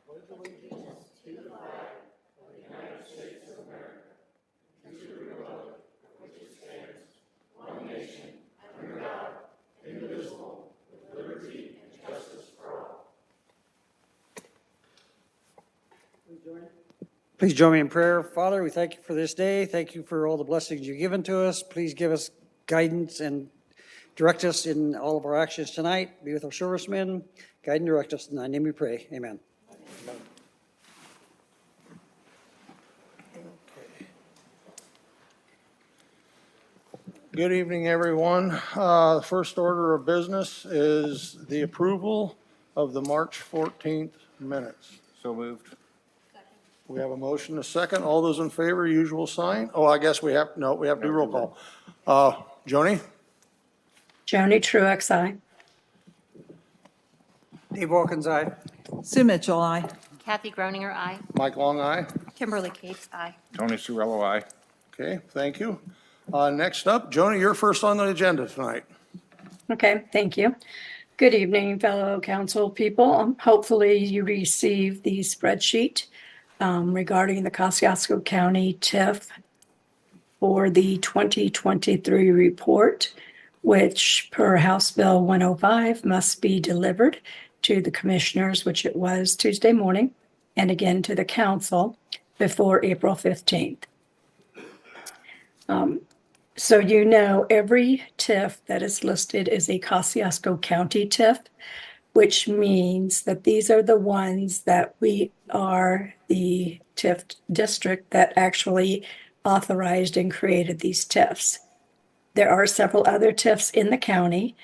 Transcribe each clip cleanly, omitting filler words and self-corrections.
Please join me in prayer. Father, we thank you for this day. Thank you for all the blessings you've given to us. Please give us guidance and direct us in all of our actions tonight. Be with our servicemen. Guide and direct us. In thy name we pray. Amen. Good evening, everyone. First order of business is the approval of the March 14th minutes. So moved. We have a motion, a second. All those in favor, usual sign. Oh, I guess we have to do roll call. Joni? Joni Truax, aye. Dave Wilkins, aye. Sue Mitchell, aye. Kathy Groninger, aye. Mike Long, aye. Kimberly Cates, aye. Tony Cirillo, aye. Okay, thank you. Next up, Joni, you're first on the agenda tonight. Okay, thank you. Good evening, fellow council people. Hopefully you received the spreadsheet regarding the Kosciuszko County TIF for the 2023 report, which per House Bill 105 must be delivered to the commissioners, which it was Tuesday morning, and again to the council before April 15th. So you know every TIF that is listed is a Kosciuszko County TIF, which means that these are the ones that we are the TIF district that actually authorized and created these TIFs. There are several other TIFs in the county,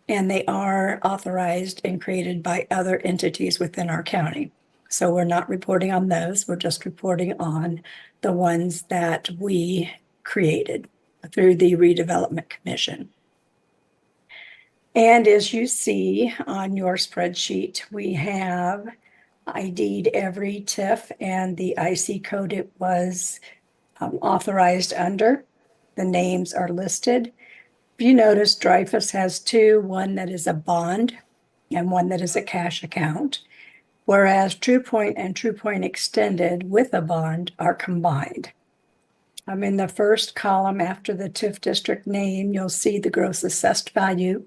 and they are authorized and created by other entities within our county. So we're not reporting on those. We're just reporting on the ones that we created through the Redevelopment Commission. And as you see on your spreadsheet, we have ID'd every TIF and the IC code it was authorized under. The names are listed. If you notice, Dreyfus has two, one that is a bond and one that is a cash account, whereas True Point and True Point Extended with a bond are combined. In the first column after the TIF district name, you'll see the gross assessed value,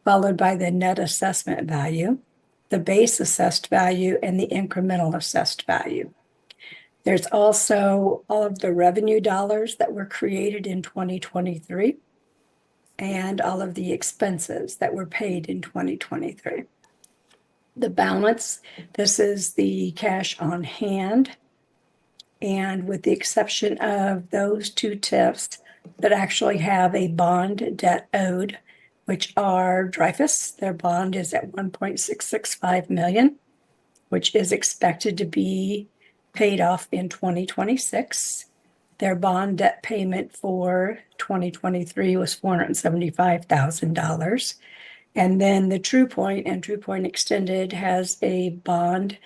followed by the net assessment value, the base assessed value, and the incremental assessed value. There's also all of the revenue dollars that were created in 2023 and all of the expenses that were paid in 2023. The balance, this is the cash on hand. And with the exception of those two TIFs that actually have a bond debt owed, which are Dreyfus, their bond is at $1.665 million, which is expected to be paid off in 2026. Their bond debt payment for 2023 was $475,000. And then the True Point and True Point Extended has a bond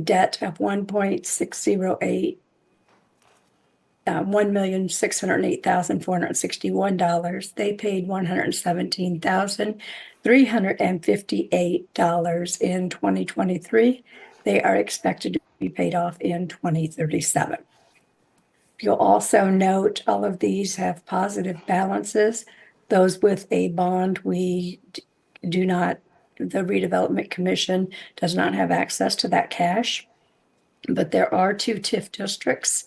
debt of $1,608,461. They paid $117,358 in 2023. They are expected to be paid off in 2037. You'll also note all of these have positive balances. Those with a bond, we do not, the Redevelopment Commission does not have access to that cash. But there are two TIF districts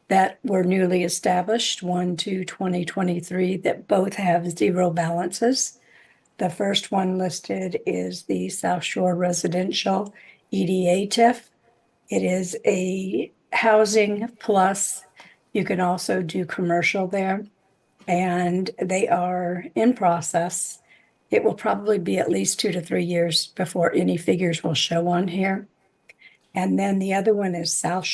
that were newly established, 1/2/2023, that both have zero balances. The first one listed is the South Shore Residential EDA TIF. It is a housing plus. You can also do commercial there, and they are in process. It will probably be at least 2 to 3 years before any figures will show on here. And then the other one is South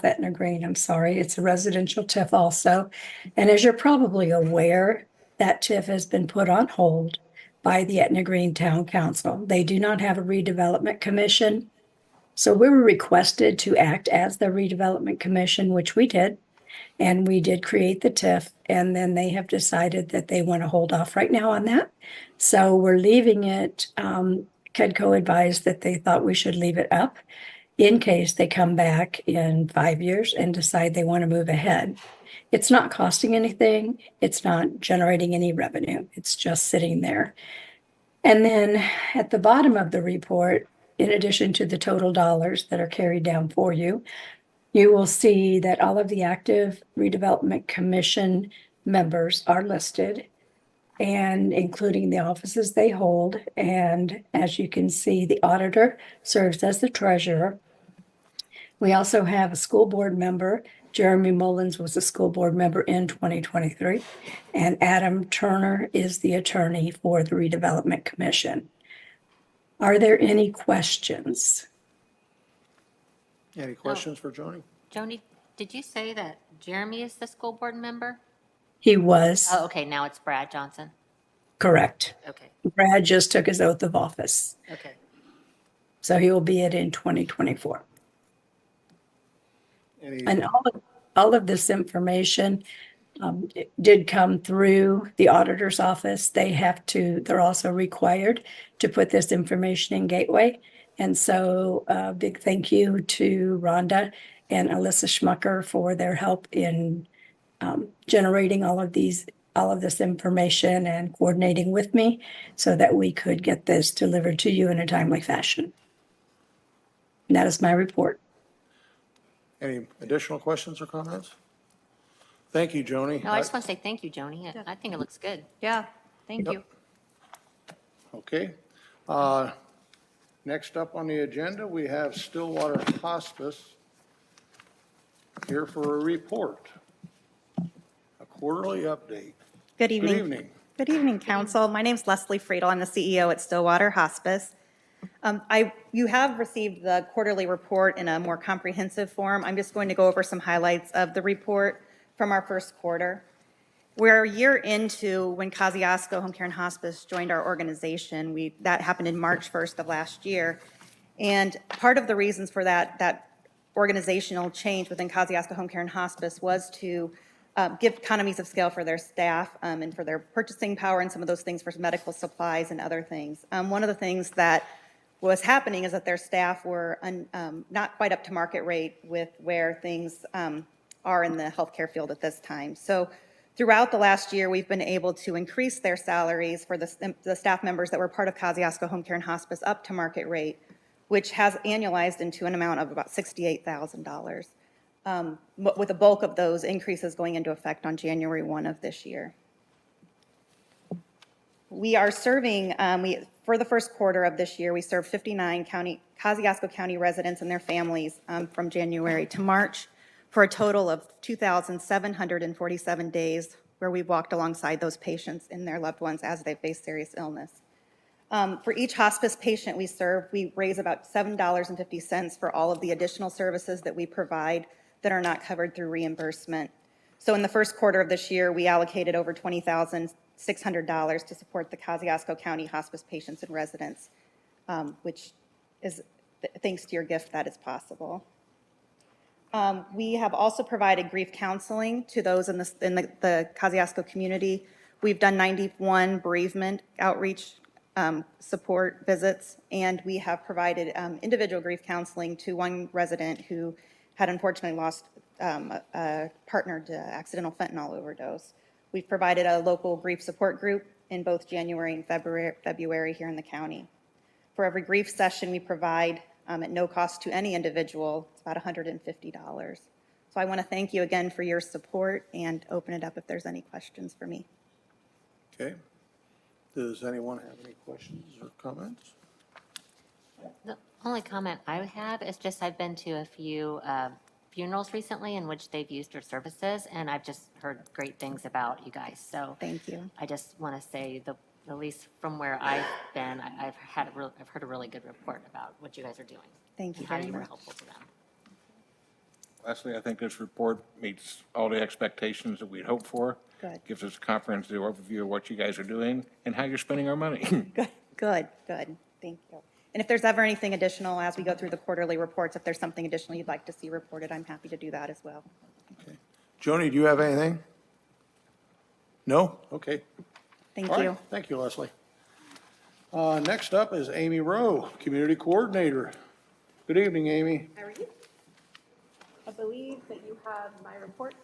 Etna Green, I'm sorry. It's a residential TIF also. And as you're probably aware, that TIF has been put on hold by the Etna Green Town Council. They do not have a redevelopment commission. So we were requested to act as the redevelopment commission, which we did. And we did create the TIF, and then they have decided that they want to hold off right now on that. So we're leaving it. KEDCO advised that they thought we should leave it up. in case they come back in 5 years and decide they want to move ahead. It's not costing anything. It's not generating any revenue. It's just sitting there. And then at the bottom of the report, in addition to the total dollars that are carried down for you, you will see that all of the active redevelopment commission members are listed, and including the offices they hold. And as you can see, the auditor serves as the treasurer. We also have a school board member. Jeremy Mullins was a school board member in 2023, and Adam Turner is the attorney for the Redevelopment Commission. Are there any questions? Any questions for Joni? Joni, did you say that Jeremy is the school board member? He was Oh, okay, now it's Brad Johnson. correct. Okay, Brad just took his oath of office, okay. so he will be it in 2024. Any, And all of this information it did come through the auditor's office. They're also required to put this information in Gateway. And so a big thank you to Rhonda and Alyssa Schmucker for their help in generating all of this information and coordinating with me so that we could get this delivered to you in a timely fashion. And that is my report. any additional questions or comments? Thank you, Joni. No, I just want to say thank you, Joni. I think it looks good. Yeah, thank Yep. you. Okay. Next up on the agenda, we have Stillwater Hospice here for a report, a quarterly update. Good Good evening. evening. Good evening, council. My name's Leslie Friedel. I'm the CEO at Stillwater Hospice. You have received the quarterly report in a more comprehensive form. I'm just going to go over some highlights of the report from our first quarter. We're a year into when Kosciuszko Home Care and Hospice joined our organization. That happened in March 1st of last year. And part of the reasons for that organizational change within Kosciuszko Home Care and Hospice was to give economies of scale for their staff and for their purchasing power and some of those things for medical supplies and other things. One of the things that was happening is that their staff were not quite up to market rate with where things are in the healthcare field at this time. So throughout the last year, we've been able to increase their salaries for the staff members that were part of Kosciuszko Home Care and Hospice up to market rate, which has annualized into an amount of about $68,000, with the bulk of those increases going into effect on January 1 of this year. We are serving, for the first quarter of this year, we served 59 Kosciuszko County residents and their families from January to March, for a total of 2,747 days where we've walked alongside those patients and their loved ones as they face serious illness. For each hospice patient we serve, we raise about $7.50 for all of the additional services that we provide that are not covered through reimbursement. So in the first quarter of this year, we allocated over $20,600 to support the Kosciuszko County hospice patients and residents, which is thanks to your gift that is possible. We have also provided grief counseling to those in the Kosciuszko community. We've done 91 bereavement outreach support visits, and we have provided individual grief counseling to one resident who had unfortunately lost a partner to accidental fentanyl overdose. We've provided a local grief support group in both January and February here in the county. For every grief session we provide, at no cost to any individual, it's about $150. So I want to thank you again for your support and open it up if there's any questions for me. Okay. Does anyone have any questions or comments? The only comment I have is just I've been to a few funerals recently in which they've used your services, and I've just heard great things about you guys. So Thank you. I just want to say, at least from where I've been, I've heard a really good report about what you guys are doing. Thank you and how very you were much. helpful to them. Leslie, I think this report meets all the expectations that we'd hoped for. Good. Gives us a comprehensive overview of what you guys are doing and how you're spending our money. Good. Thank you. And if there's ever anything additional as we go through the quarterly reports, if there's something additional you'd like to see reported, I'm happy to do that as well. Okay. Joni, do you have anything? No? Okay. Thank All right. you. Thank you, Leslie. Next up is Amy Rowe, Community Coordinator. Good evening, Amy. How are you? I believe that you have my reports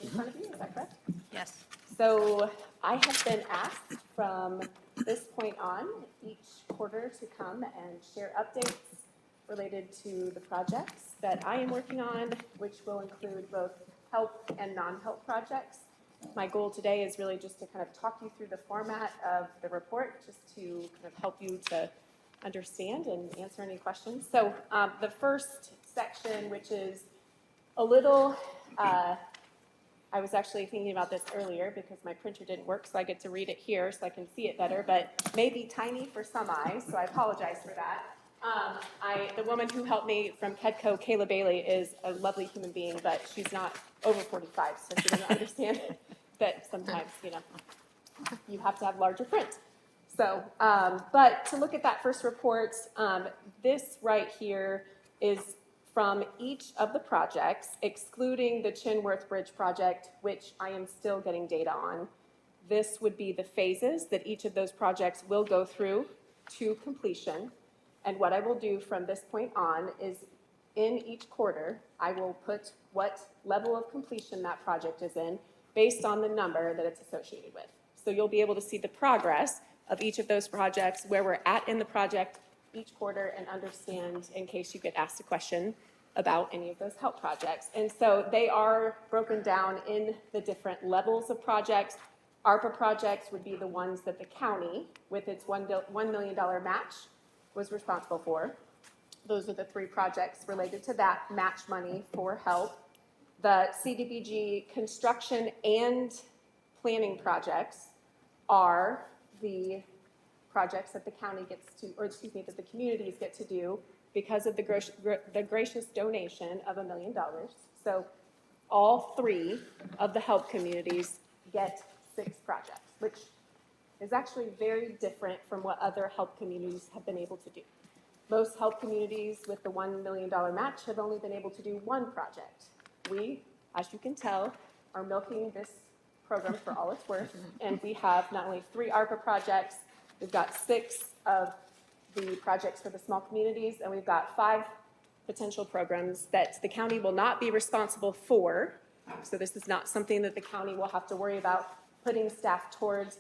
in front of you, is that correct? Yes. So I have been asked from this point on each quarter to come and share updates related to the projects that I am working on, which will include both help and non-help projects. My goal today is really just to kind of talk you through the format of the report, just to kind of help you to understand and answer any questions. So the first section, which is a little, I was actually thinking about this earlier because my printer didn't work, so I get to read it here so I can see it better, but maybe tiny for some eyes, so I apologize for that. The woman who helped me from Kedco, Kayla Bailey, is a lovely human being, but she's not over 45, so she doesn't understand that sometimes, you have to have larger print. So, but to look at that first report, this right here is from each of the projects, excluding the Chinworth Bridge project, which I am still getting data on. This would be the phases that each of those projects will go through to completion. And what I will do from this point on is in each quarter, I will put what level of completion that project is in based on the number that it's associated with. So you'll be able to see the progress of each of those projects, where we're at in the project each quarter, and understand in case you get asked a question about any of those help projects. And so they are broken down in the different levels of projects. ARPA projects would be the ones that the county, with its $1 million match, was responsible for. Those are the 3 projects related to that match money for help. The CDBG construction and planning projects are the projects that the county gets to, or excuse me, that the communities get to do because of the gracious donation of $1 million. So all 3 of the help communities get 6 projects, which is actually very different from what other help communities have been able to do. Most help communities with the $1 million match have only been able to do 1 project. We, as you can tell, are milking this program for all it's worth, and we have not only 3 ARPA projects, we've got 6 of the projects for the small communities, and we've got 5 potential programs that the county will not be responsible for. So this is not something that the county will have to worry about putting staff towards,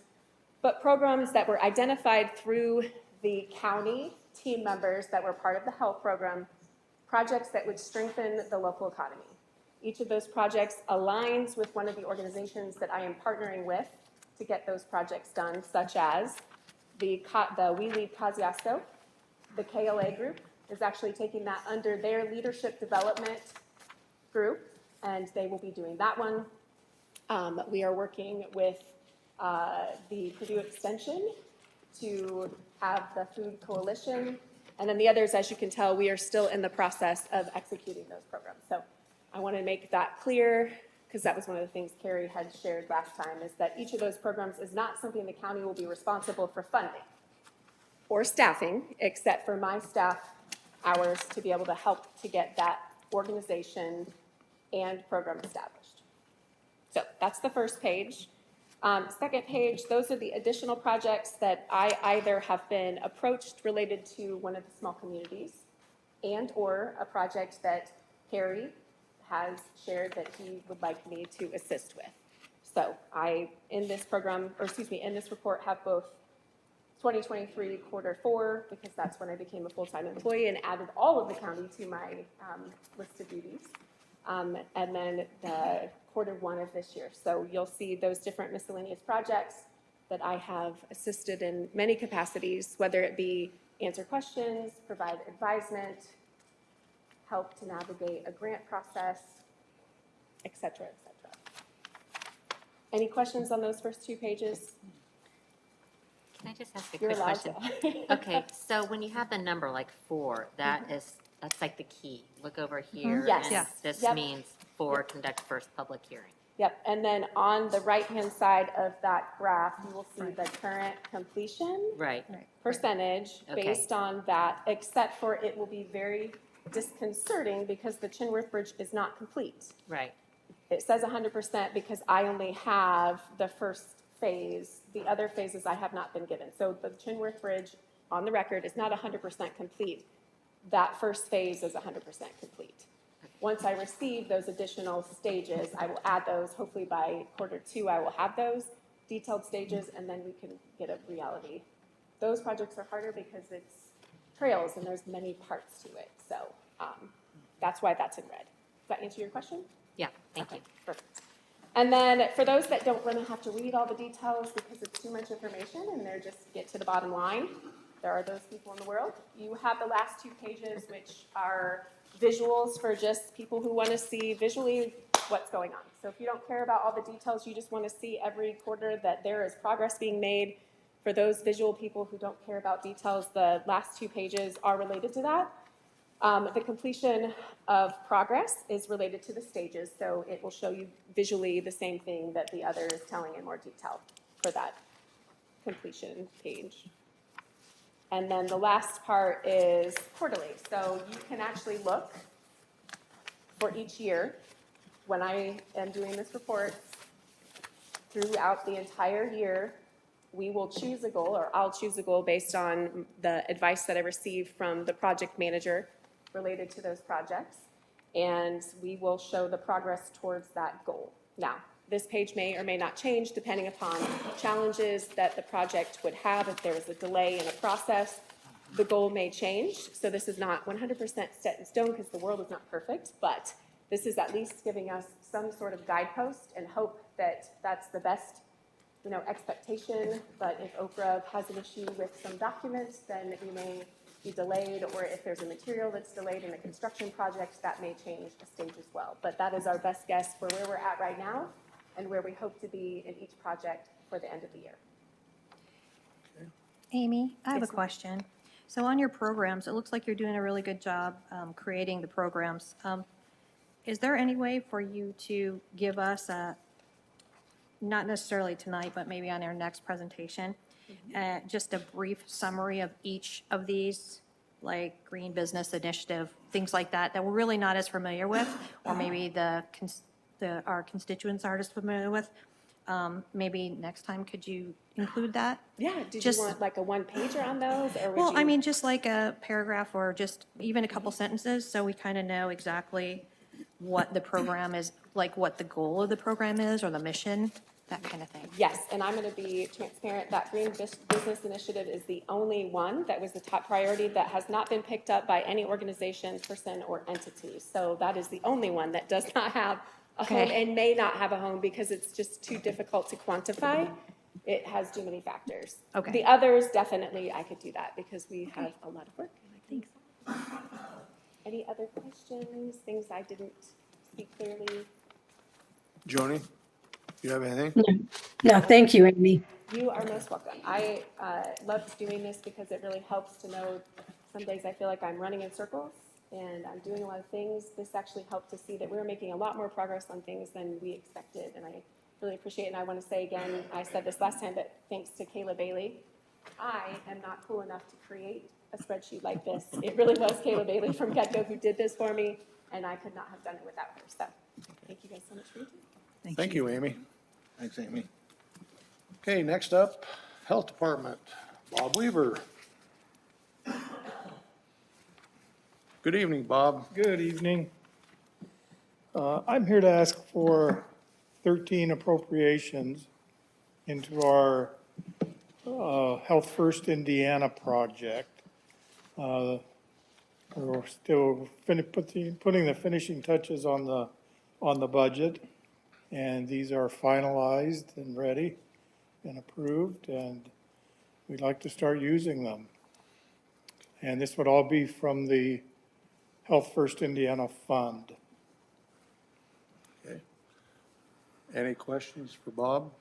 but programs that were identified through the county team members that were part of the health program, projects that would strengthen the local economy. Each of those projects aligns with one of the organizations that I am partnering with to get those projects done, such as the We Lead Kosciuszko. The KLA group is actually taking that under their leadership development group, and they will be doing that one. We are working with the Purdue Extension to have the Food Coalition, and then the others, as you can tell, we are still in the process of executing those programs. So I want to make that clear, because that was one of the things Carrie had shared last time, is that each of those programs is not something the county will be responsible for funding or staffing, except for my staff hours to be able to help to get that organization and program established. So that's the first page. Second page, those are the additional projects that I either have been approached related to one of the small communities and or a project that Harry has shared that he would like me to assist with. So I, in this program, or excuse me, in this report have both 2023 Q4, because that's when I became a full-time employee and added all of the county to my list of duties. And then the Q1 of this year. So you'll see those different miscellaneous projects that I have assisted in many capacities, whether it be answer questions, provide advisement, help to navigate a grant process, et cetera, et cetera. Any questions on those first 2 pages? Can I just ask a You're quick allowed question? to. Okay, so when you have the number like 4, that's like the key. Look over here. Yes. And Yeah. this Yep. means for conduct first public hearing. Yep, and then on the right-hand side of that graph, you will see the current completion Right. percentage Okay. based on that, except for it will be very disconcerting because the Chinworth Bridge is not complete. Right. It says 100% because I only have the first phase. The other phases I have not been given. So the Chinworth Bridge, on the record, is not 100% complete. that first phase is 100% complete. Once I receive those additional stages, I will add those. Hopefully by Q2, I will have those detailed stages, and then we can get a reality. Those projects are harder because it's trails and there's many parts to it. So that's why that's in red. Does that answer your question? Yeah, thank you. Perfect. And then for those that don't really have to read all the details because it's too much information and they're just get to the bottom line, there are those people in the world. You have the last 2 pages, which are visuals for just people who want to see visually what's going on. So if you don't care about all the details, you just want to see every quarter that there is progress being made. For those visual people who don't care about details, the last 2 pages are related to that. The completion of progress is related to the stages, so it will show you visually the same thing that the other is telling in more detail for that completion page. And then the last part is quarterly, so you can actually look for each year when I am doing this report throughout the entire year. We will choose a goal, or I'll choose a goal based on the advice that I received from the project manager related to those projects, and we will show the progress towards that goal. Now, this page may or may not change depending upon challenges that the project would have. If there was a delay in a process, the goal may change. So this is not 100% set in stone because the world is not perfect, but this is at least giving us some sort of guidepost and hope that that's the best, expectation. But if Oprah has an issue with some documents, then we may be delayed, or if there's a material that's delayed in a construction project, that may change a stage as well. But that is our best guess for where we're at right now and where we hope to be in each project for the end of the year. Amy, I have a Yes, ma'am. question. So on your programs, it looks like you're doing a really good job creating the programs. Is there any way for you to give us not necessarily tonight, but maybe on our next presentation, just a brief summary of each of these, like Green Business Initiative, things like that, that we're really not as familiar with, or maybe our constituents aren't as familiar with? Maybe next time, could you include that? Yeah, did Just- you want like a one-pager on those, or would Well, you? I mean, just like a paragraph or just even a couple sentences, so we kind of know exactly what the program is, like what the goal of the program is, or the mission, that kind of thing. Yes, and I'm going to be transparent, that Green Business Initiative is the only one that was the top priority that has not been picked up by any organization, person, or entity. So that is the only one that does not have a home Okay. and may not have a home because it's just too difficult to quantify. It has too many factors. Okay. The others, definitely, I could do that because we have a lot of work. and I think Any other questions, things I didn't speak clearly? Joni, you have anything? No, thank you, Amy. You are most welcome. I loved doing this because it really helps to know, some days I feel like I'm running in circles and I'm doing a lot of things. This actually helped to see that we're making a lot more progress on things than we expected, and I really appreciate it. And I want to say again, I said this last time, but thanks to Kayla Bailey, I am not cool enough to create a spreadsheet like this. It really was Kayla Bailey from GetGo who did this for me, and I could not have done it without her. So thank you guys so much for your time. Thank you, Amy. Thanks, Amy. Okay, next up, Health Department, Bob Weaver. Good evening, Bob. Good evening. I'm here to ask for 13 appropriations into our Health First Indiana project. We're still putting the finishing touches on the budget, and these are finalized and ready and approved, and we'd like to start using them. And this would all be from the Health First Indiana Fund. Okay. Any questions for Bob?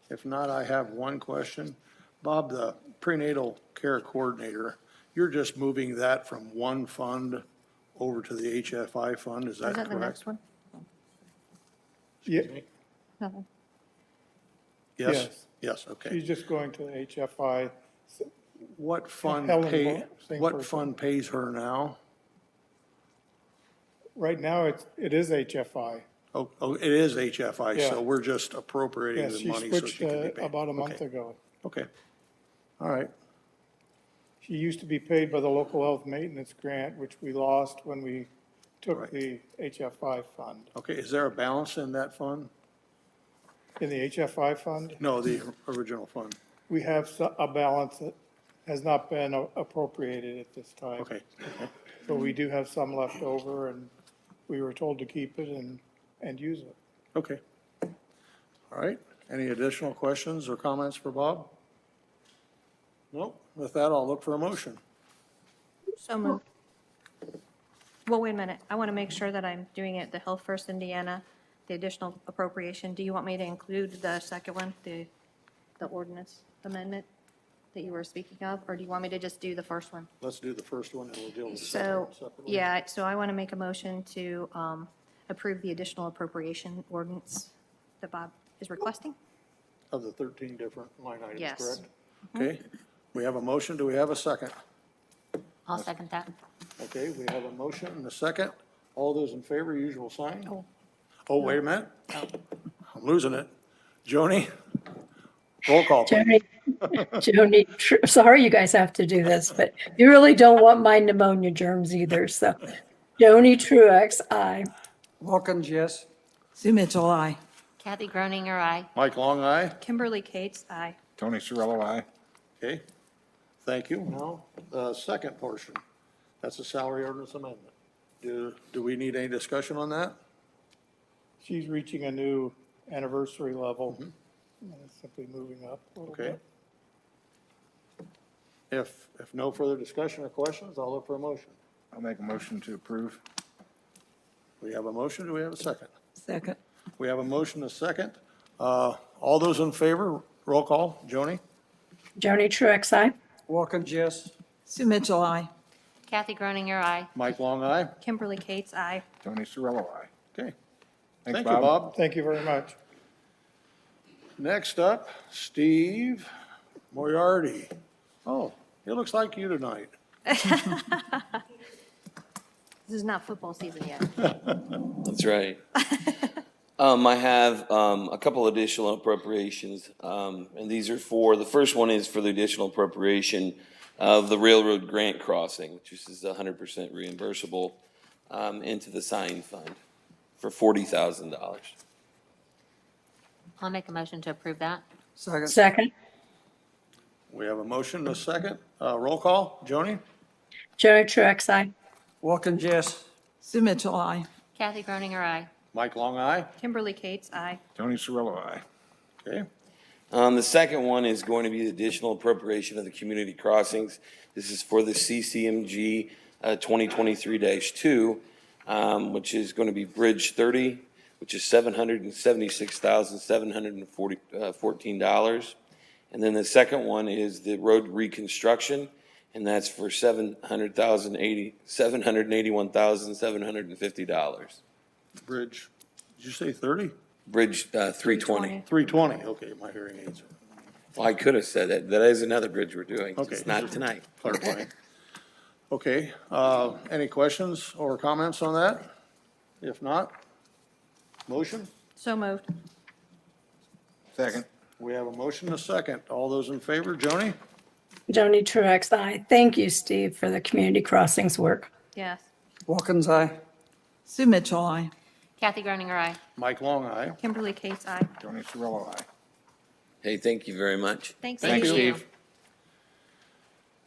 If not, I have one question. Bob, the prenatal care coordinator, you're just moving that from one fund over to the HFI fund, is that Is that the correct? next one? Yeah, No. Yes, Yes. yes, okay. she's just going to HFI. What fund Helen Bo- same what person. fund pays her now? Right now, it is HFI. Oh, it is HFI, so Yeah. we're just appropriating Yes, the she money so switched she can be paid. about a month Okay, ago. okay, all right. She used to be paid by the local health maintenance grant, which we lost when we took Right. the HFI fund. Okay, is there a balance in that fund? In the HFI fund, No, the original fund. we have a balance that has not been appropriated at this time. Okay, So we do have some left over, and we were told to keep it and use it. okay. All right, any additional questions or comments for Bob? Nope, with that, I'll look for a motion. So moved. Well, wait a minute. I want to make sure that I'm doing it, the Health First Indiana, the additional appropriation. Do you want me to include the second one, the ordinance amendment that you were speaking of? Or do you want me to just do the first one? Let's do the first one and we'll deal with the second So, one separately. yeah, so I want to make a motion to approve the additional appropriation ordinance that Bob is requesting. Of the 13 different line items, Yes. correct? Okay, we have a motion. Do we have a second? I'll second that. Okay, we have a motion and a second. All those in favor, usual sign? Oh. Oh, wait a minute. I'm losing it. Joni? Roll call. please. Joni, sorry you guys have to do this, but you really don't want my pneumonia germs either, so. Joni Truax, aye. Wilkins, yes. Sue Mitchell, aye. Kathy Groninger, aye. Mike Long, aye. Kimberly Cates, aye. Tony Cirillo, aye. Okay, thank you. Now, the second portion, that's a salary ordinance amendment. Do we need any discussion on that? She's reaching a new anniversary level, and it's simply moving up a little Okay. bit. If no further discussion or questions, I'll look for a motion. I'll make a motion to approve. We have a motion, do we have a second? Second. We have a motion, a second. All those in favor, roll call. Joni? Joni Truax, aye. Wilkins, yes. Sue Mitchell, aye. Kathy Groninger, aye. Mike Long, aye. Kimberly Cates, aye. Tony Cirillo, aye. Okay, Thanks, thank you, Bob. Thank you very much. Next up, Steve Moriarty. Oh, it looks like you tonight. This is not football season yet. That's right. I have a couple additional appropriations, and these are the first one is for the additional appropriation of the railroad grant crossing, which is 100% reimbursable, into the sign fund for $40,000. I'll make a motion to approve that. Second. Second. We have a motion, a second. Roll call. Joni? Joni Truax, aye. Wilkins, yes. Sue Mitchell, aye. Kathy Groninger, aye. Mike Long, aye. Kimberly Cates, aye. Tony Cirillo, aye. Okay, The second one is going to be the additional appropriation of the community crossings. This is for the CCMG 2023-2, which is going to be Bridge 30, which is $776,714. And then the second one is the road reconstruction, and that's for $781,750. Bridge, did you say 30? Bridge 320. 320, okay, my hearing aids. Well, I could have said that. That is another bridge we're doing. Okay. It's not tonight. Clarifying. Okay, any questions or comments on that? If not, motion? So moved. Second. We have a motion, and a second. All those in favor, Joni? Joni Truax, aye. Thank you, Steve, for the community crossings work. Yes. Wilkins, aye. Sue Mitchell, aye. Kathy Groninger, aye. Mike Long, aye. Kimberly Cates, aye. Tony Cirillo, aye. Hey, thank you very much. Thanks. Thanks, you. Steve.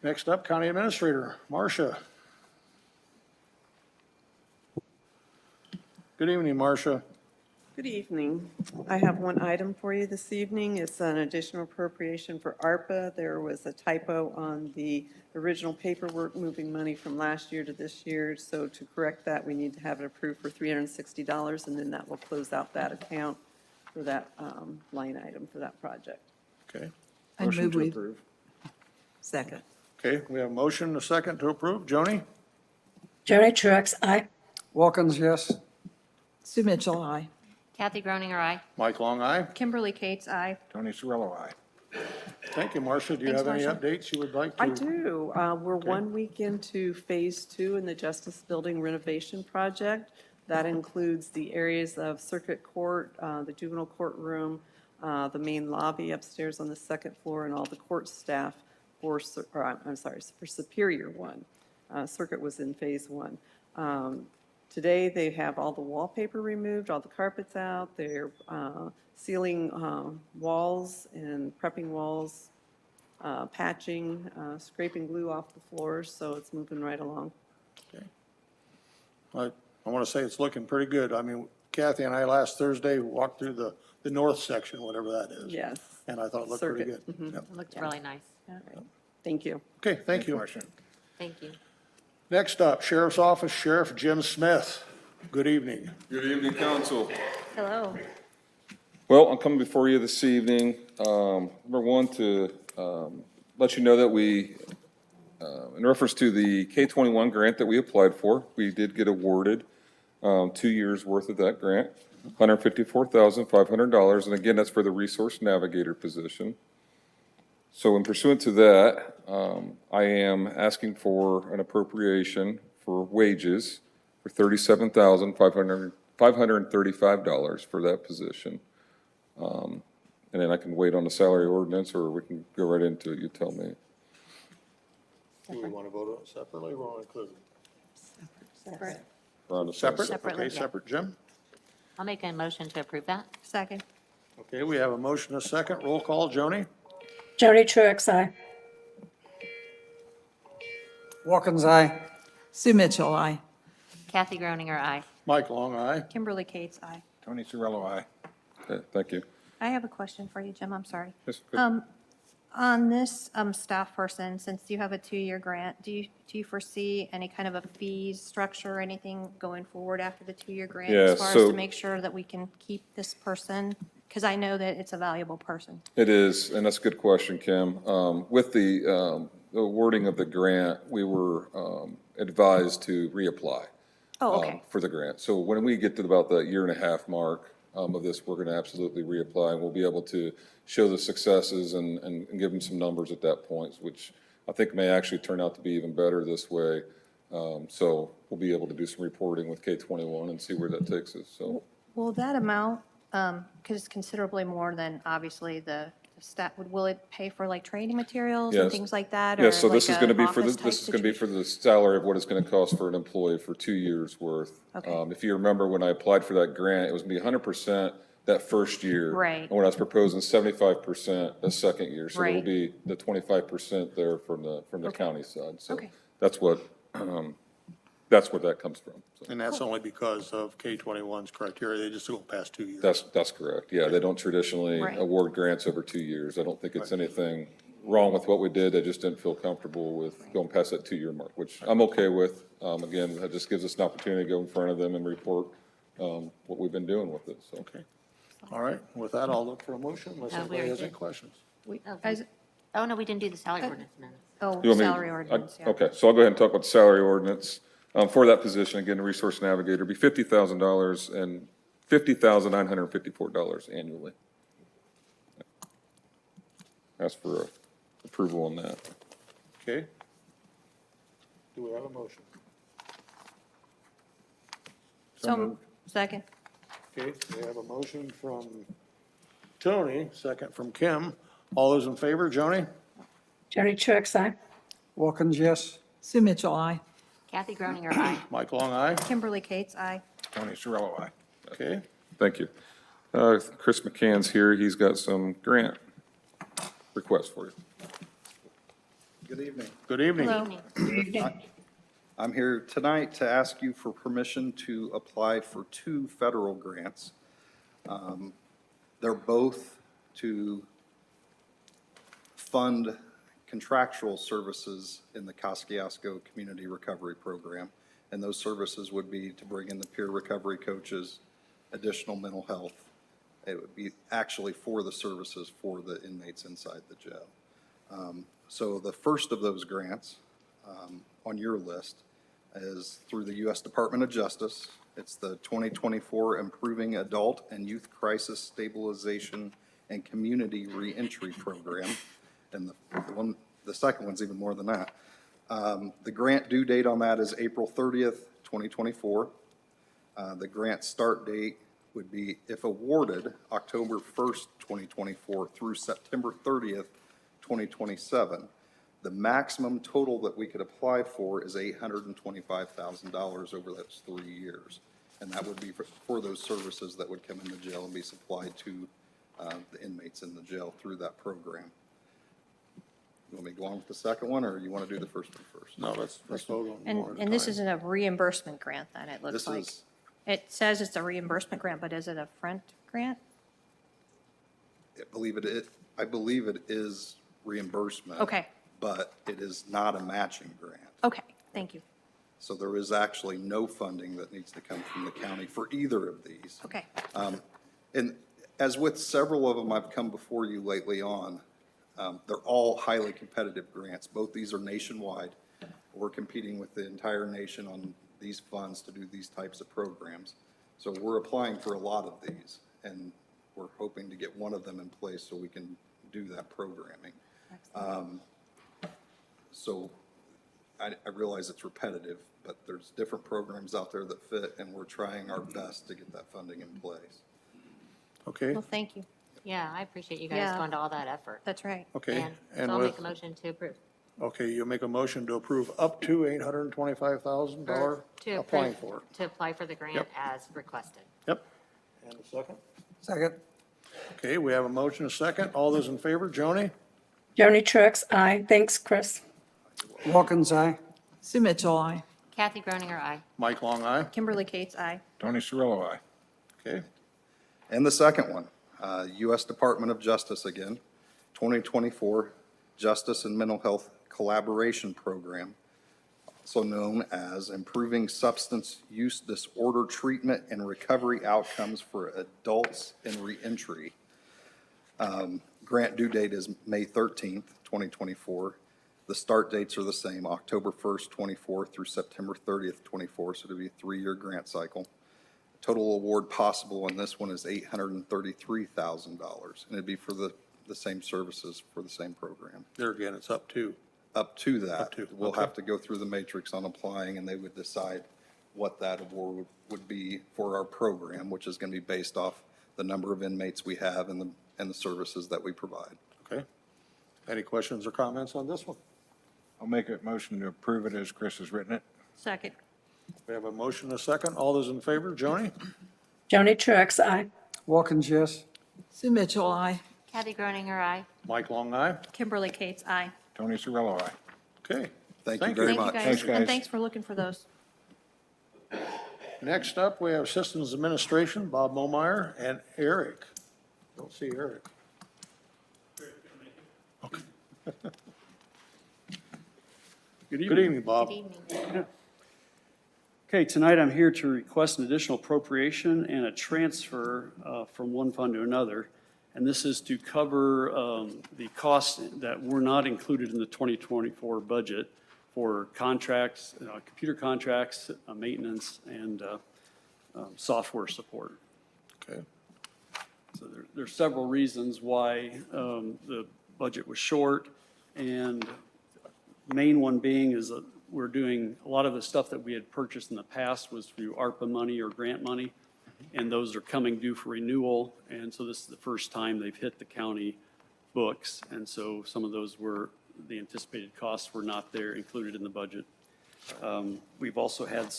Next up, County Administrator, Marcia. Good evening, Marcia. Good evening. I have one item for you this evening. It's an additional appropriation for ARPA. There was a typo on the original paperwork moving money from last year to this year. So to correct that, we need to have it approved for $360, and then that will close out that account for that line item for that project. Okay, I Motion move to we. approve. Second. okay, we have a motion, a second to approve. Joni? Joni Truax, aye. Wilkins, yes. Sue Mitchell, aye. Kathy Groninger, aye. Mike Long, aye. Kimberly Cates, aye. Tony Cirillo, aye. Thank you, Marcia. Do you Thanks, have any Marcia. updates you would like to? I do. We're 1 week into Phase 2 in the Justice Building renovation project. That includes the areas of Circuit Court, the juvenile courtroom, the main lobby upstairs on the second floor, and all the court staff I'm sorry, for Superior One. Circuit was in phase one. Today, they have all the wallpaper removed, all the carpets out, they're sealing walls and prepping walls, patching, scraping glue off the floors, so it's moving right along. I want to say it's looking pretty good. I mean, Kathy and I last Thursday walked through the north section, whatever that is. Yes. And I thought it looked pretty good. Circuit. Yep. It looked really nice. Thank you. Okay, thank you. Thank you. Next up, Sheriff's Office, Sheriff Jim Smith. Good evening. Good evening, council. Hello. Well, I'm coming before you this evening, number one, to let you know that we, in reference to the K-21 grant that we applied for, we did get awarded 2 years' worth of that grant, $154,500, and again, that's for the Resource Navigator position. So in pursuant to that, I am asking for an appropriation for wages for $37,535 for that position. And then I can wait on the salary ordinance, or we can go right into it, you tell me. Do we want to vote on it separately or want to include it? Separate. We're on the Separate? Separately, Okay, yeah. separate, Jim? I'll make a motion to approve that. Second. Okay, we have a motion, a second. Roll call, Joni? Joni Truitt, aye. Watkins, aye. Sue Mitchell, aye. Kathy Groninger, aye. Mike Long, aye. Kimberly Cates, aye. Tony Cirillo, aye. Okay, thank you. I have a question for you, Jim, I'm sorry. Yes, good. On this staff person, since you have a 2-year grant, do you foresee any kind of a fees structure or anything going forward after the 2-year grant? Yeah, As far as so- to make sure that we can keep this person? Because I know that it's a valuable person. It is, and that's a good question, Kim. With the awarding of the grant, we were advised to reapply. Oh, okay. For the grant. So when we get to about the 1.5 year mark of this, we're going to absolutely reapply, and we'll be able to show the successes and give them some numbers at that point, which I think may actually turn out to be even better this way. So we'll be able to do some reporting with K-21 and see where that takes us, so. Will that amount, because it's considerably more than obviously the staff, will it pay for like training materials and Yes. things like that? Yes, so this like is going to a be for the, office type this is going to be for situation? the salary of what it's going to cost for an employee for 2 years' worth. Okay. If you remember, when I applied for that grant, it was going to be 100% that first year. Right. And when I was proposing 75% the second year. So there will Right. be the 25% there from the Okay. county side. So Okay. that's what, that's where that comes from. So And that's only because of K-21's criteria. They just go past 2 years. that's correct. Yeah, they don't traditionally Right. award grants over 2 years. I don't think it's anything wrong with what we did. I just didn't feel comfortable with going past that 2 year mark, which I'm okay with. Again, that just gives us an opportunity to go in front of them and report what we've been doing with it, so. Okay. All right, with that, I'll look for a motion unless we anybody already has any did. questions. Oh, As- Oh, no, we didn't do the salary ordinance amendment. Oh, You want me to- salary ordinance, yeah. Okay, so I'll go ahead and talk about the salary ordinance. For that position, again, the Resource Navigator, be $50,000 and $50,954 annually. Ask for approval on that. Okay? Do we have a motion? So, second. Okay, we have a motion from Tony, second from Kim. All those in favor, Joni? Joni Truitt, aye. Watkins, yes. Sue Mitchell, aye. Kathy Groninger, aye. Mike Long, aye. Kimberly Cates, aye. Tony Cirillo, aye. Okay, Thank you. Chris McCann's here. He's got some grant requests for you. Good evening. good evening. Hello. I'm here tonight to ask you for permission to apply for 2 federal grants. They're both to fund contractual services in the Kosciuszko Community Recovery Program. And those services would be to bring in the peer recovery coaches, additional mental health. It would be actually for the services for the inmates inside the jail. So the first of those grants on your list is through the U.S. Department of Justice. It's the 2024 Improving Adult and Youth Crisis Stabilization and Community Reentry Program. And the second one's even more than that. The grant due date on that is April 30th, 2024. The grant start date would be, if awarded, October 1st, 2024 through September 30th, 2027. The maximum total that we could apply for is $825,000 over those 3 years. And that would be for those services that would come in the jail and be supplied to the inmates in the jail through that program. You want me to go on with the second one, or you want to do the first one first? No, let's vote on And, one at a and this time. isn't a reimbursement grant then, it looks This like. is, It says it's a reimbursement grant, but is it a front grant? I believe it is reimbursement. Okay. But it is not a matching grant. Okay, thank you. So there is actually no funding that needs to come from the county for either of these. Okay. And as with several of them I've come before you lately on, they're all highly competitive grants. Both these are nationwide. We're competing with the entire nation on these funds to do these types of programs. So we're applying for a lot of these, and we're hoping to get one of them in place so we can do that programming. So I realize it's repetitive, but there's different programs out there that fit, and we're trying our best to get that funding in place. Okay, Well, thank you. Yeah, I appreciate you guys Yeah. going to all that effort. That's right. okay. And And so I'll make with, a motion to approve. okay, you'll make a motion to approve up to $825,000 Or to applying approve- for. To apply for the grant Yep. as requested. Yep. And a second? Second. Okay, we have a motion, a second. All those in favor, Joni? Joni Truitt, aye. Thanks, Chris. Wilkins, aye. Sue Mitchell, I. Kathy Groninger, aye. Mike Long, aye. Kimberly Cates, aye. Tony Cirillo, aye. Okay, And the second one, U.S. Department of Justice again, 2024 Justice and Mental Health Collaboration Program, also known as Improving Substance Use Disorder Treatment and Recovery Outcomes for Adults in Reentry. Grant due date is May 13th, 2024. The start dates are the same, October 1st, 24 through September 30th, 24, so it'll be a 3-year grant cycle. Total award possible on this one is $833,000, and it'd be for the same services for the same program. there again, it's up to. Up to that. Up to, We'll okay. have to go through the matrix on applying, and they would decide what that award would be for our program, which is going to be based off the number of inmates we have and the services that we provide. Okay. Any questions or comments on this one? I'll make a motion to approve it as Chris has written it. Second. We have a motion, a second. All those in favor, Joni? Joni Truitt, aye. Wilkins, yes. Sue Mitchell, I. Kathy Groninger, aye. Mike Long, aye. Kimberly Cates, aye. Tony Cirillo, aye. Okay. Thank you Thank very Thank you much. guys. Thanks, guys. And thanks for looking for those. Next up, we have Systems Administration, Bob Momeyer and Eric. Don't see Eric. Okay. Good evening, Bob. Good evening. Okay, tonight I'm here to request an additional appropriation and a transfer from one fund to another. And this is to cover the costs that were not included in the 2024 budget for contracts, computer contracts, maintenance, and software support. Okay. So there's several reasons why the budget was short. And main one being is that we're doing, a lot of the stuff that we had purchased in the past was through ARPA money or grant money, and those are coming due for renewal. And so this is the first time they've hit the county books. And so some of those were, the anticipated costs were not there included in the budget. We've also had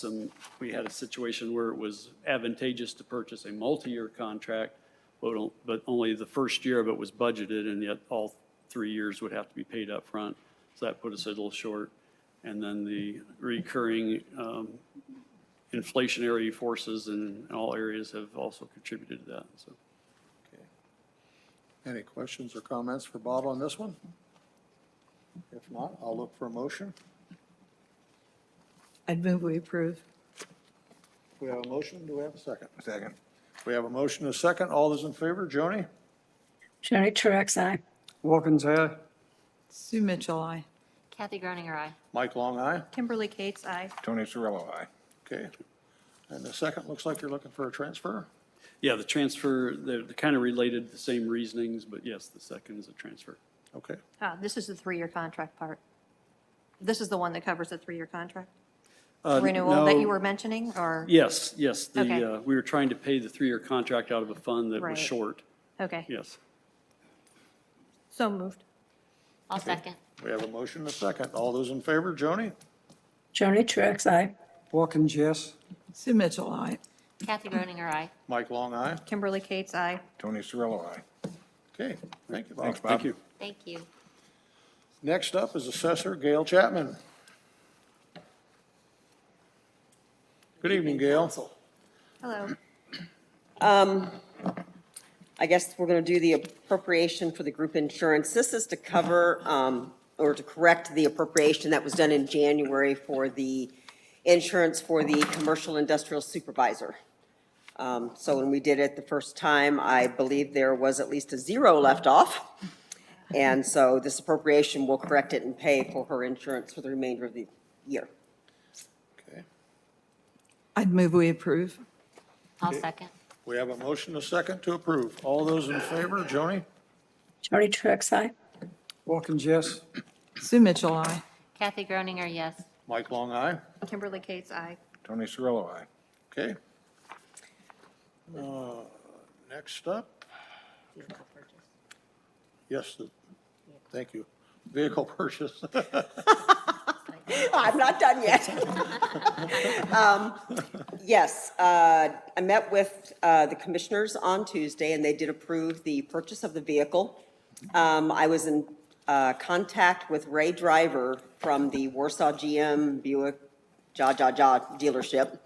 we had a situation where it was advantageous to purchase a multi-year contract, but only the first year of it was budgeted, and yet all 3 years would have to be paid up front. So that put us a little short. And then the recurring inflationary forces in all areas have also contributed to that, so. Any questions or comments for Bob on this one? If not, I'll look for a motion. I'd move we approve. We have a motion. Do we have a second? Second. We have a motion, a second. All those in favor, Joni? Joni Truitt, aye. Wilkins, aye. Sue Mitchell, I. Kathy Groninger, aye. Mike Long, aye. Kimberly Cates, aye. Tony Cirillo, aye. Okay. And the second looks like you're looking for a transfer? Yeah, the transfer, they're kind of related, the same reasonings, but yes, the second is a transfer. Okay. This is the 3-year contract part. This is the one that covers the 3-year contract? Uh, Renewal that no. you were mentioning, or? Yes. Okay. We were trying to pay the 3-year contract out of a fund that Right. was short. Okay, Yes. so moved. I'll second. We have a motion and a second. All those in favor, Joni? Joni Truitt, aye. Wilkins, yes. Sue Mitchell, aye. Kathy Groninger, aye. Mike Long, aye. Kimberly Kate's aye. Tony Cirillo, aye. Okay, thank you, Bob. Thanks, Bob. Thank you. Thank you. Next up is Assessor Gail Chapman. Good evening, Gail. Hello. I guess we're going to do the appropriation for the group insurance. This is to cover, or to correct the appropriation that was done in January for the insurance for the commercial industrial supervisor. So when we did it the first time, I believe there was at least a zero left off. And so this appropriation will correct it and pay for her insurance for the remainder of the year. Okay, I'd move we approve. I'll second. we have a motion and a second to approve. All those in favor, Joni? Joni Truitt, aye. Wilkins, yes. Sue Mitchell, aye. Kathy Groninger, yes. Mike Long, aye. Kimberly Kate's aye. Tony Cirillo, aye. Okay. Next up, yes, thank you. Vehicle purchase. I'm not done yet. Yes, I met with the commissioners on Tuesday, and they did approve the purchase of the vehicle. I was in contact with Ray Driver from the Warsaw GM Buick dealership.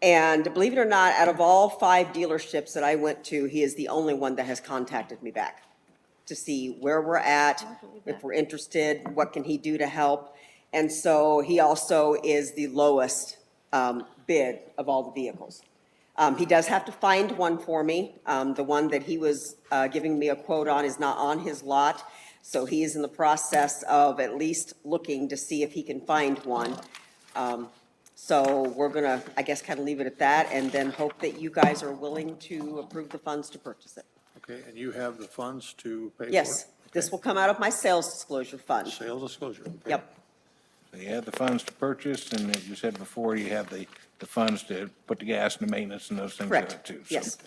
And believe it or not, out of all 5 dealerships that I went to, he is the only one that has contacted me back to see where we're at, if we're interested, what can he do to help. And so he also is the lowest bid of all the vehicles. He does have to find one for me. The one that he was giving me a quote on is not on his lot. So he is in the process of at least looking to see if he can find one. So we're going to, I guess, kind of leave it at that and then hope that you guys are willing to approve the funds to purchase it. Okay, and you have the funds to pay for it? Yes, this will come out of my sales disclosure fund. Sales disclosure. okay. Yep. So you have the funds to purchase, and as you said before, you have the funds to put the gas and the maintenance and those things in it Correct, too. So yes.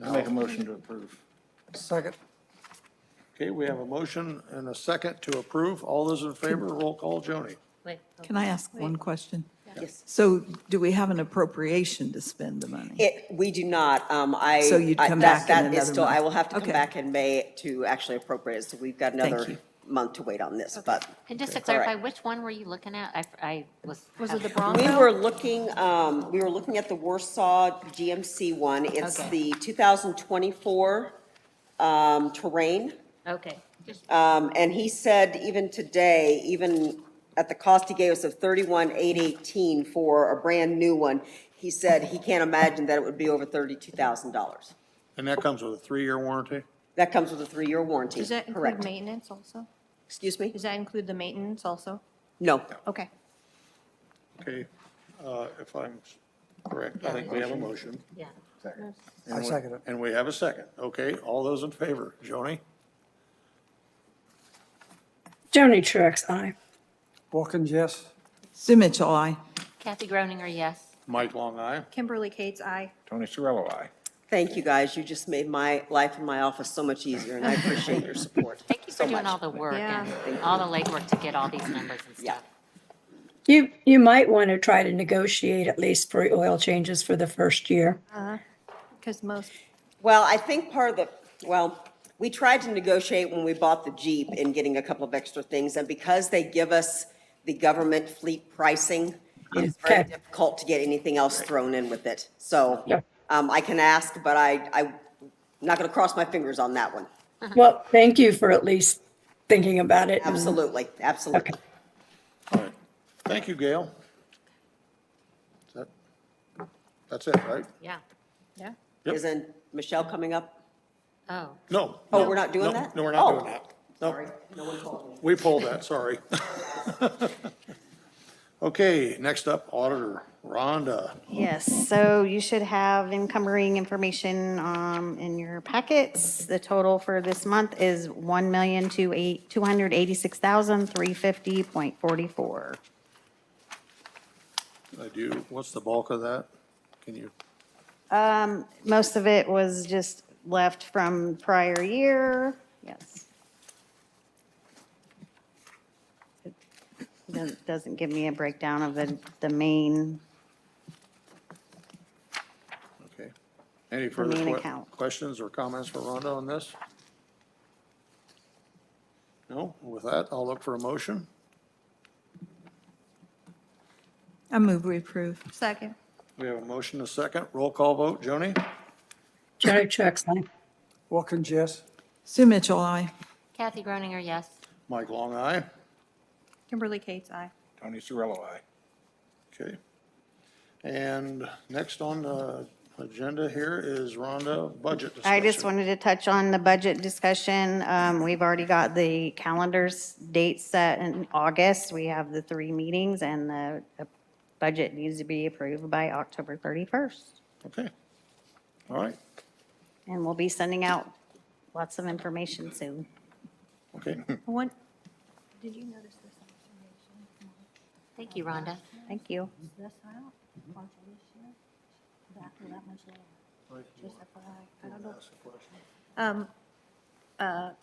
I make a motion to approve. Second. Okay, we have a motion and a second to approve. All those in favor, roll call, Joni. Wait. Can I ask one question? Yes. So do we have an appropriation to spend the money? We do not. So you'd come back in that is another still, I month. will have to come Okay. back in May to actually appropriate it. So we've got Thank another you. month to wait on this, but. And just to All right. clarify, which one were you looking at? I was. Was it the We Bronco? were looking at the Warsaw GMC one. It's Okay. the 2024 Terrain. Okay. Just- And he said even today, even at the cost he gave us of 31,818 for a brand new one, he said he can't imagine that it would be over $32,000. And that comes with a 3-year warranty? That comes with a 3-year warranty. Does that include Correct. maintenance also? Excuse me? Does that include the maintenance also? No. Okay. Okay, if I'm correct, I think we have a motion. Yeah. I second it. And we have a second. Okay, all those in favor, Joni? Joni Truitt, aye. Wilkins, yes. Sue Mitchell, aye. Kathy Groninger, yes. Mike Long, aye. Kimberly Kate's aye. Tony Cirillo, aye. Thank you, guys. You just made my life in my office so much easier, and I appreciate your support. Thank you for so doing much. all the work Yeah. and all the legwork to get all these numbers and Yeah. stuff. You might want to try to negotiate at least for oil changes for the first year. Because most, Well, I think we tried to negotiate when we bought the Jeep in getting a couple of extra things, and because they give us the government fleet pricing, it's very Okay. difficult to get anything else thrown in with it. So, Yep. I can ask, but I'm not gonna cross my fingers on that one. Well, thank you for at least thinking about it. Absolutely, absolutely. Okay. All right, thank you, Gail. That's it, right? Yeah. yeah. Yep. Isn't Michelle coming up? Oh. No. Oh, no, we're not doing no, that? No, we're not Oh. doing that. No, Sorry, no one told me. we pulled that, sorry. Okay, next up, Auditor Rhonda. Yes, so you should have encumbering information in your packets. The total for this month is $1,286,350.44. What's the bulk of that? Can you, Most of it was just left from prior year, yes. Doesn't give me a breakdown of the main, Okay. Any further main account. questions or comments for Rhonda on this? No? With that, I'll look for a motion. I move we approve. Second. We have a motion, a second. Roll call vote. Joni? Jerry Trucks, aye. Wilkins, yes. Sue Mitchell, aye. Kathy Groninger, yes. Mike Long, aye. Kimberly Cates, aye. Tony Cirillo, aye. Okay. And next on the agenda here is Rhonda, budget discussion. I just wanted to touch on the budget discussion. We've already got the calendars dates set in August. We have the 3 meetings, and the budget needs to be approved by October 31st. Okay. All right. And we'll be sending out lots of information soon. Okay. One, did you notice this observation? Thank you, Rhonda. Thank you. This out, bunch of this year, that much lower. Just FYI, I don't know.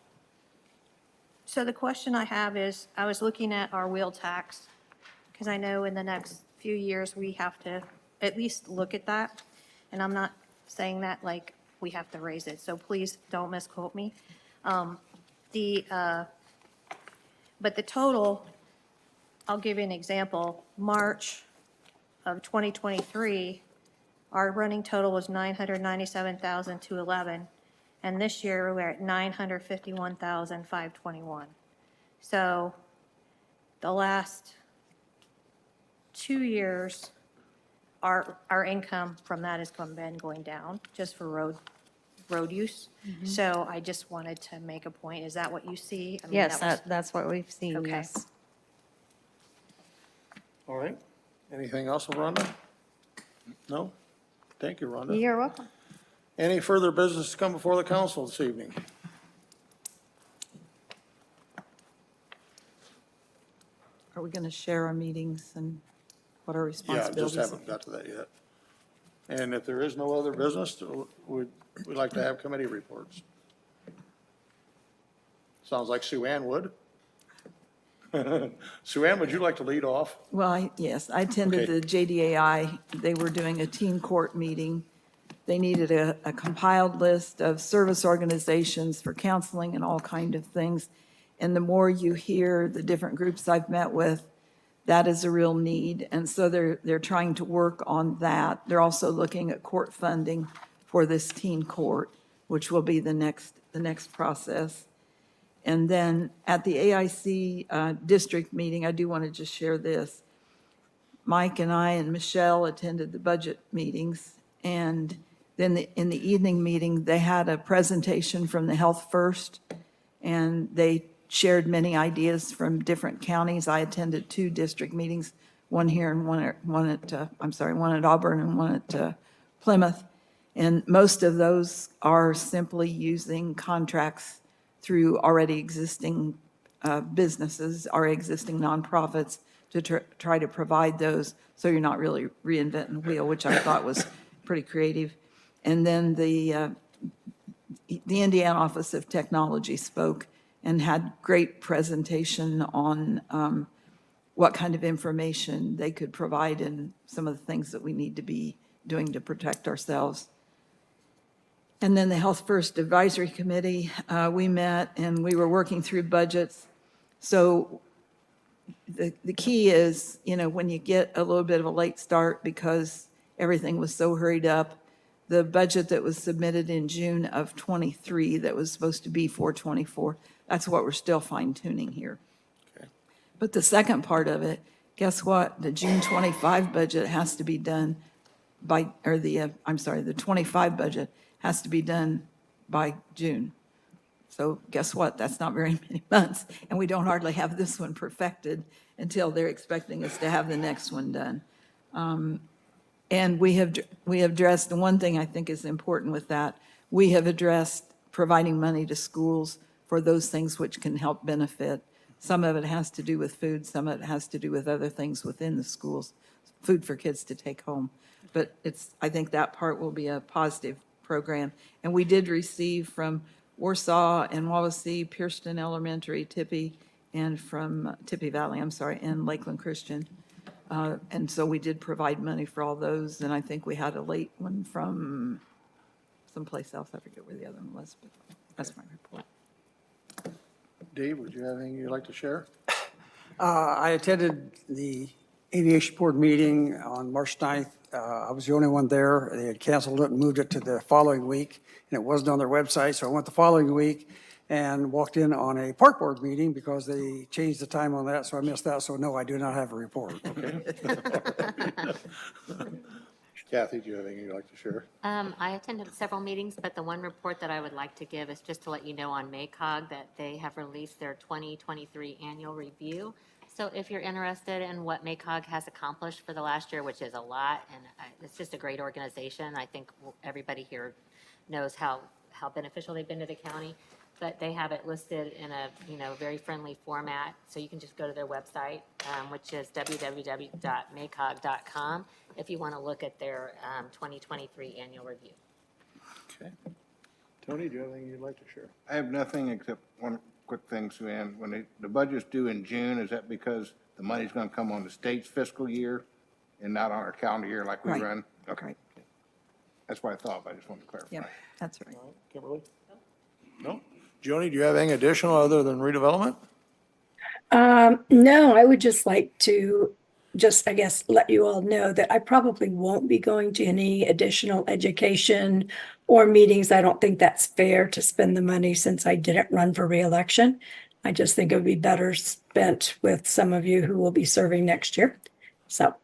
So the question I have is, I was looking at our wheel tax, because I know in the next few years, we have to at least look at that. And I'm not saying that like we have to raise it, so please don't misquote me. But the total, I'll give you an example. March of 2023, our running total was 997,211, and this year we're at 951,521. So the last 2 years, our income from that has been going down just for road use. So I just wanted to make a point. Is that what you see? I mean, Yes, that was- that's what we've seen, Okay. yes. All right. Anything else, Rhonda? No? Thank you, Rhonda. You're welcome. Any further business to come before the council this evening? Are we going to share our meetings and what our Yeah, responsibilities? just haven't got to that yet. And if there is no other business, we'd like to have committee reports. Sounds like Sue Ann would. Sue Ann, would you like to lead off? Well, yes, I attended Okay. the JDAI. They were doing a teen court meeting. They needed a compiled list of service organizations for counseling and all kind of things. And the more you hear the different groups I've met with, that is a real need. And so they're trying to work on that. They're also looking at court funding for this teen court, which will be the next process. And then at the AIC district meeting, I do want to just share this. Mike and I and Michelle attended the budget meetings. And then in the evening meeting, they had a presentation from the Health First. And they shared many ideas from different counties. I attended 2 district meetings, one here and one at Auburn and one at Plymouth. And most of those are simply using contracts through already existing businesses, our existing nonprofits, to try to provide those, so you're not really reinventing the wheel, which I thought was pretty creative. And then the Indiana Office of Technology spoke and had great presentation on what kind of information they could provide and some of the things that we need to be doing to protect ourselves. And then the Health First Advisory Committee, we met and we were working through budgets. So the key is, when you get a little bit of a late start because everything was so hurried up, the budget that was submitted in June of '23 that was supposed to be for '24, that's what we're still fine tuning here. Okay. But the second part of it, guess what? The June '25 budget has to be done the 25 budget has to be done by June. So guess what? That's not very many months, and we don't hardly have this one perfected until they're expecting us to have the next one done. And we have addressed, the one thing I think is important with that, we have addressed providing money to schools for those things which can help benefit. Some of it has to do with food, some of it has to do with other things within the schools, food for kids to take home. But I think that part will be a positive program. And we did receive from Warsaw and Wawasee, Pierceton Elementary, Tippy, and from Tippy Valley, I'm sorry, and Lakeland Christian. And so we did provide money for all those, and I think we had a late one from someplace else. I forget where the other one was, but that's my report. Dave, would you have anything you'd like to share? I attended the aviation board meeting on March 9th. I was the only one there. They had canceled it and moved it to the following week, and it wasn't on their website, so I went the following week and walked in on a park board meeting because they changed the time on that, so I missed that. So no, I do not have a report. Kathy, do you have anything you'd like to share? I attended several meetings, but the one report that I would like to give is just to let you know on MACOG that they have released their 2023 annual review. So if you're interested in what MACOG has accomplished for the last year, which is a lot, and it's just a great organization, I think everybody here knows how beneficial they've been to the county. But they have it listed in a, very friendly format. So you can just go to their website, which is www.macog.com, if you want to look at their 2023 annual review. Okay. Tony, do you have anything you'd like to share? I have nothing except one quick thing, Sue Ann. When the budget's due in June, is that because the money's going to come on the state's fiscal year and not on our calendar year like we Right. run? Okay. Right. That's what I thought, but I just wanted to clarify. Yep, that's right. Kimberly? No? Joni, do you have anything additional other than redevelopment? No, I would just like to I guess, let you all know that I probably won't be going to any additional education or meetings. I don't think that's fair to spend the money since I didn't run for reelection. I just think it would be better spent with some of you who will be serving next year. So,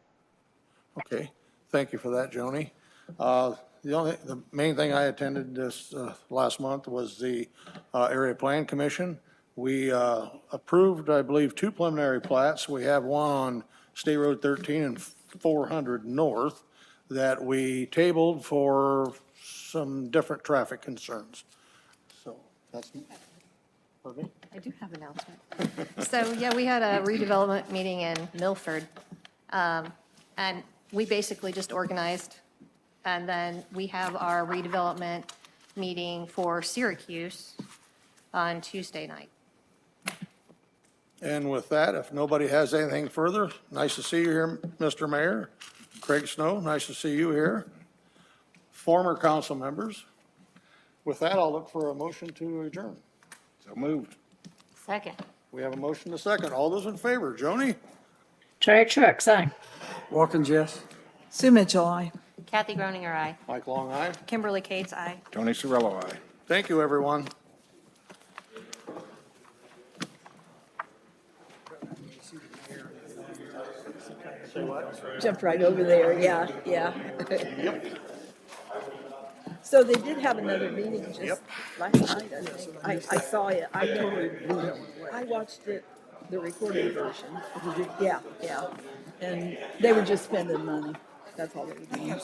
Okay, thank you for that, Joni. The main thing I attended this last month was the Area Plan Commission. We approved, I believe, 2 preliminary plats. We have one on State Road 13 and 400 North that we tabled for some different traffic concerns. So that's, pardon me? I do have an announcement. So, yeah, we had a redevelopment meeting in Milford, and we basically just organized, and then we have our redevelopment meeting for Syracuse on Tuesday night. And with that, if nobody has anything further, nice to see you here, Mr. Mayor. Craig Snow, nice to see you here. Former council members. With that, I'll look for a motion to adjourn. So moved. Second. We have a motion to second. All those in favor, Joni? Triad Trucks, aye. Watkins, yes. Sue Mitchell, aye. Kathy Groninger, aye. Mike Long, aye. Kimberly Cates, aye. Tony Cirillo, aye. Thank you, everyone. Jumped right over there, yeah. So they did have another meeting just last night, I think. I saw it, I watched it, the recorded version. Yeah. And they were just spending money, that's all they were doing.